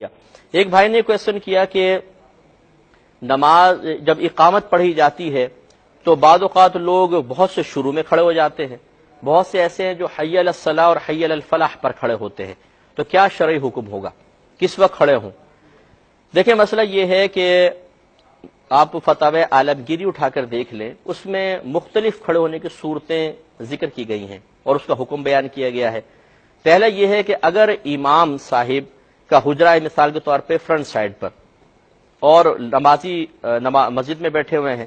ایک بھائی نے کویشچن کیا کہ نماز جب اقامت پڑھی جاتی ہے تو بعض اوقات لوگ بہت سے شروع میں کھڑے ہو جاتے ہیں، بہت سے ایسے ہیں جو حی علی الصلاح اور حی علی الفلاح پر کھڑے ہوتے ہیں، تو کیا شرعی حکم ہوگا، کس وقت کھڑے ہوں؟ دیکھیں مسئلہ یہ ہے کہ آپ فتاوی عالمگیری اٹھا کر دیکھ لیں، اس میں مختلف کھڑے ہونے کی صورتیں ذکر کی گئی ہیں اور اس کا حکم بیان کیا گیا ہے۔ پہلا یہ ہے کہ اگر امام صاحب کا حجرہ ہے مثال کے طور پہ فرنٹ سائڈ پر اور نمازی مسجد میں بیٹھے ہوئے ہیں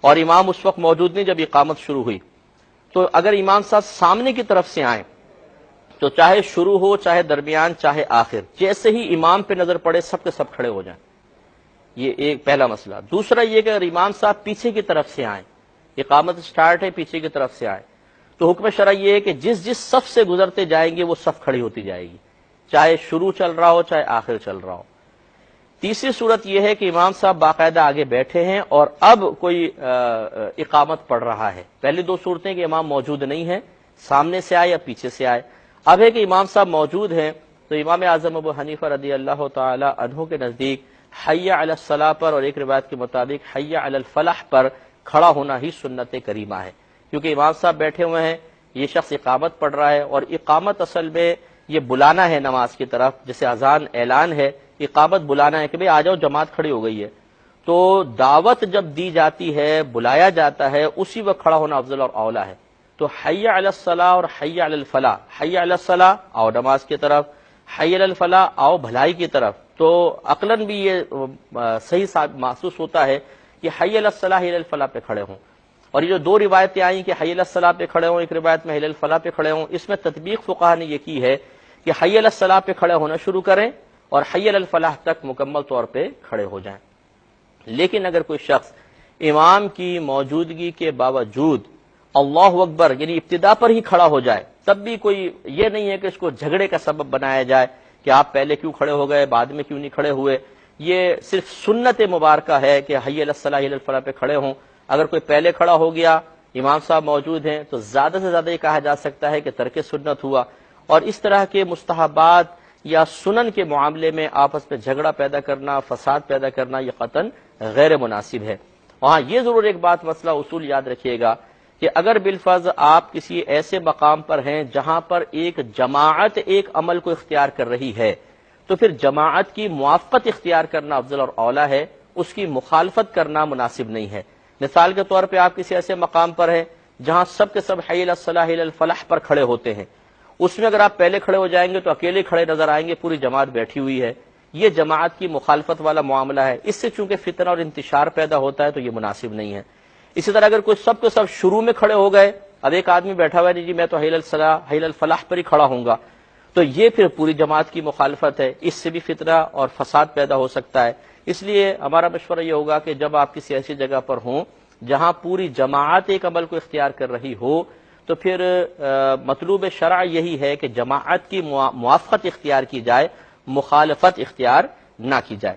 اور امام اس وقت موجود نہیں جب اقامت شروع ہوئی، تو اگر امام صاحب سامنے کی طرف سے آئیں تو چاہے شروع ہو چاہے درمیان چاہے آخر، جیسے ہی امام پہ نظر پڑے سب کے سب کھڑے ہو جائیں۔ یہ ایک پہلا مسئلہ۔ دوسرا یہ کہ اگر امام صاحب پیچھے کی طرف سے آئیں، اقامت سٹارٹ ہے پیچھے کی طرف سے آئیں، تو حکم شرع یہ ہے کہ جس جس صف سے گزرتے جائیں گے وہ صف کھڑی ہوتی جائے گی، چاہے شروع چل رہا ہو چاہے آخر چل رہا ہو۔ تیسری صورت یہ ہے کہ امام صاحب باقاعدہ آگے بیٹھے ہیں اور اب کوئی اقامت پڑھ رہا ہے۔ پہلی دو صورتیں کہ امام موجود نہیں ہے، سامنے سے آئے یا پیچھے سے آئے۔ اب ہے کہ امام صاحب موجود ہیں تو امام اعظم ابو حنیفہ رضی اللہ تعالی عنہ کے نزدیک حی علی الصلاح پر اور ایک روایت کے مطابق حی علی الفلاح پر کھڑا ہونا ہی سنت کریمہ ہے، کیونکہ امام صاحب بیٹھے ہوئے ہیں، یہ شخص اقامت پڑھ رہا ہے، اور اقامت اصل میں یہ بلانا ہے نماز کی طرف، جیسے اذان اعلان ہے، اقامت بلانا ہے کہ بھئی آ جاؤ جماعت کھڑی ہو گئی ہے۔ تو دعوت جب دی جاتی ہے، بلایا جاتا ہے، اسی وقت کھڑا ہونا افضل اور اولا ہے۔ تو حی علی الصلاح اور حی علی الفلاح، حی علی الصلاح آؤ نماز کی طرف، حی علی الفلاح آؤ بھلائی کی طرف۔ تو عقلاً بھی یہ صحیح محسوس ہوتا ہے کہ حی علی الصلاح حی علی الفلاح پہ کھڑے ہوں۔ اور یہ جو دو روایتیں آئیں کہ حی علی الصلاح پہ کھڑے ہوں، ایک روایت میں حی علی الفلاح پہ کھڑے ہوں، اس میں تطبیق فقہا نے یہ کی ہے کہ حی علی الصلاح پہ کھڑے ہونا شروع کریں اور حی علی الفلاح تک مکمل طور پہ کھڑے ہو جائیں۔ لیکن اگر کوئی شخص امام کی موجودگی کے باوجود اللہ اکبر یعنی ابتدا پر ہی کھڑا ہو جائے، تب بھی کوئی یہ نہیں ہے کہ اس کو جھگڑے کا سبب بنایا جائے کہ آپ پہلے کیوں کھڑے ہو گئے بعد میں کیوں نہیں کھڑے ہوئے۔ یہ صرف سنت مبارکہ ہے کہ حی علی الصلاح حی علی الفلاح پہ کھڑے ہوں۔ اگر کوئی پہلے کھڑا ہو گیا، امام صاحب موجود ہیں، تو زیادہ سے زیادہ یہ کہا جا سکتا ہے کہ ترک سنت ہوا، اور اس طرح کے مستحبات یا سنن کے معاملے میں آپس میں جھگڑا پیدا کرنا، فساد پیدا کرنا یہ قطعاً غیر مناسب ہے۔ وہاں یہ ضرور ایک بات مسئلہ اصول یاد رکھیے گا کہ اگر بالفرض آپ کسی ایسے مقام پر ہیں جہاں پر ایک جماعت ایک عمل کو اختیار کر رہی ہے، تو پھر جماعت کی موافقت اختیار کرنا افضل اور اولا ہے، اس کی مخالفت کرنا مناسب نہیں ہے۔ مثال کے طور پہ آپ کسی ایسے مقام پر ہیں جہاں سب کے سب حی علی الصلاح حی علی الفلاح پر کھڑے ہوتے ہیں، اس میں اگر آپ پہلے کھڑے ہو جائیں گے تو اکیلے کھڑے نظر آئیں گے، پوری جماعت بیٹھی ہوئی ہے، یہ جماعت کی مخالفت والا معاملہ ہے، اس سے چونکہ فتنہ اور انتشار پیدا ہوتا ہے تو یہ مناسب نہیں ہے۔ اسی طرح اگر کوئی سب کے سب شروع میں کھڑے ہو گئے، اب ایک آدمی بیٹھا ہوا ہے جی میں تو حی علی الصلاح حی علی الفلاح پر ہی کھڑا ہوں گا، تو یہ پھر پوری جماعت کی مخالفت ہے، اس سے بھی فتنہ اور فساد پیدا ہو سکتا ہے۔ اس لیے ہمارا مشورہ یہ ہوگا کہ جب آپ کسی ایسی جگہ پر ہوں جہاں پوری جماعت ایک عمل کو اختیار کر رہی ہو، تو پھر مطلوب شرع یہی ہے کہ جماعت کی موافقت اختیار کی جائے، مخالفت اختیار نہ کی جائے۔